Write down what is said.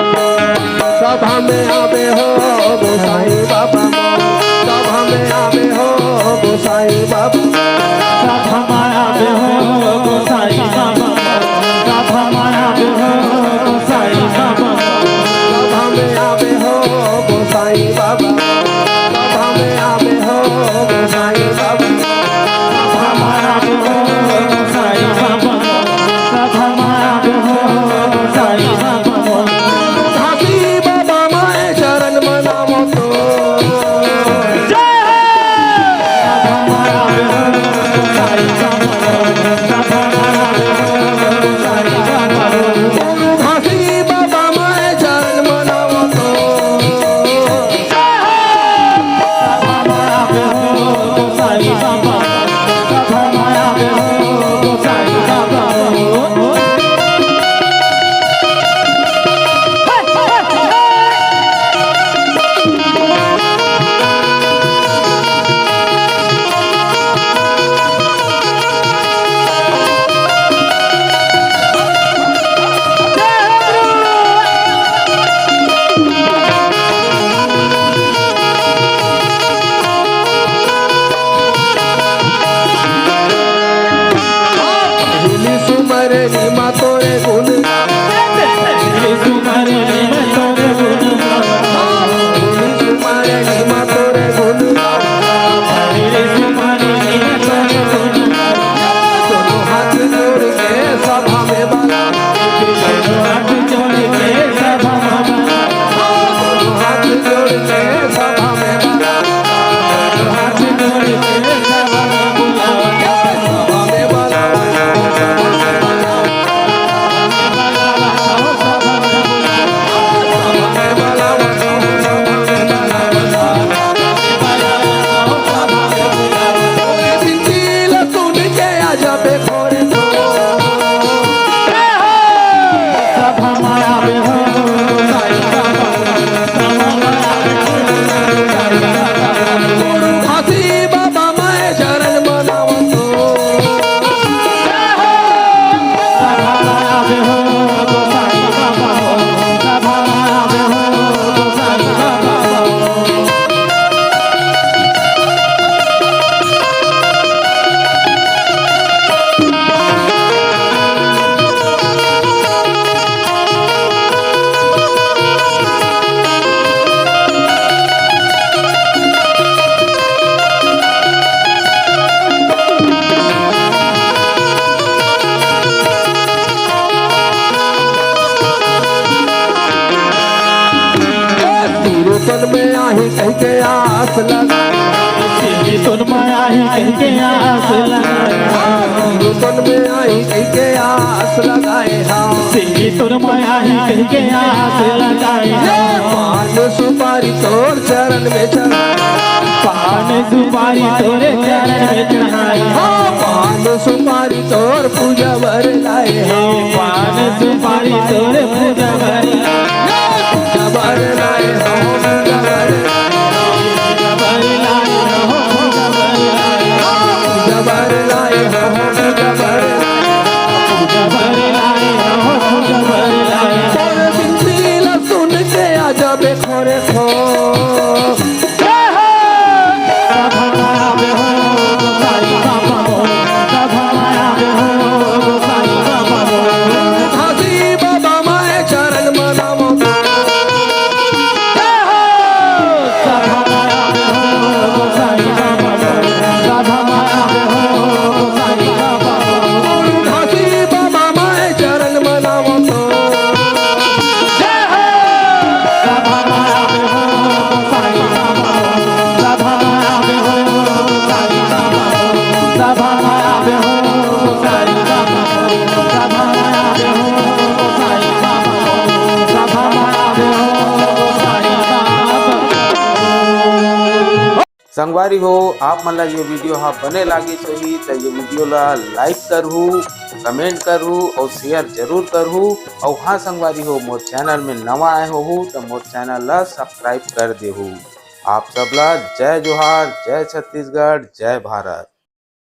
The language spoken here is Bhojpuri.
सभा में आवे हो गोसाई बाबा, सभा में आवे हो गोसाई बाबा, सभा में आवे हो गोसाई बाबा, सभा में आवे हो गोसाई बाबा, सभा में आवे हो गोसाई बाबा, सभा में आवे हो गोसाई बाबा, सभा में आवे हो गोसाई बाबा, सभा में आवे हो गोसाई बाबा। हाथी बाबा माए चरण मनावो तो सभा में आवे हो गोसाई बाबा, सभा में आवे हो गोसाई बाबा। हाथी बाबा माए चरण मनावो तो सभा में आवे हो गोसाई बाबा, सभा में आवे हो गोसाई बाबा। हिली सुमर नीमा तोरे गुण, हिली सुमर नीमा तोरे गुण, हिली सुमर नीमा तोरे गुण, हिली सुमर नीमा तोरे गुण। दोनों हाथ जोड़ के सभा में बला, दोनों हाथ जोड़ के सभा में बला, दोनों हाथ जोड़ के सभा में बला, दोनों हाथ जोड़ के सभा में बुला, सभा में बला, सभा में बुला, सभा में बला, दिल सुन के आजा बेखोरे तो सभा में आवे हो गोसाई बाबा, सभा में आवे हो गोसाई बाबा। हाथी बाबा माए चरण मनावो तो सभा में आवे हो गोसाई बाबा, सभा में आवे हो गोसाई बाबा। तिरुपन में आही कह के आस लगा, तुन माया ही कह के आस लगाए, तिरुपन में आही कह के आस लगाए हाँ, तुन माया ही कह के आस लगाए। पान सुपारी तोर चरण में चढ़ा, पान सुपारी तोरे चरण में चढ़ाए, पान सुपारी तोर पूजा भर लाए हाँ, पान सुपारी तोरे पूजा भरी, पूजा भर लाए हाँ, पूजा भर पूजा भरी लाए हो, पूजा भरी लाए, पूजा भर लाए हाँ, पूजा भर पूजा भरी लाए हो, पूजा भरी लाए। तोर बिनती ला सुन के आजा बेखोरे खो, सभा में आवे हो गोसाई बाबा, सभा में आवे हो गोसाई बाबा। हाथी बाबा माए चरण मनावो तो सभा में आवे हो गोसाई बाबा, सभा में आवे हो गोसाई बाबा। संगवारी हो आप मन ला ये वीडियो हाँ बने लागिस होही तो ये वीडियो ला लाइक करहू, कमेंट करहू और शेयर जरूर करहू। और हाँ संगवारी हो मोर चैनल में नवा आए हो तो मोर चैनल ला सब्सक्राइब कर देहू। आप सबला जय जोहार, जय छत्तीसगढ़, जय भारत।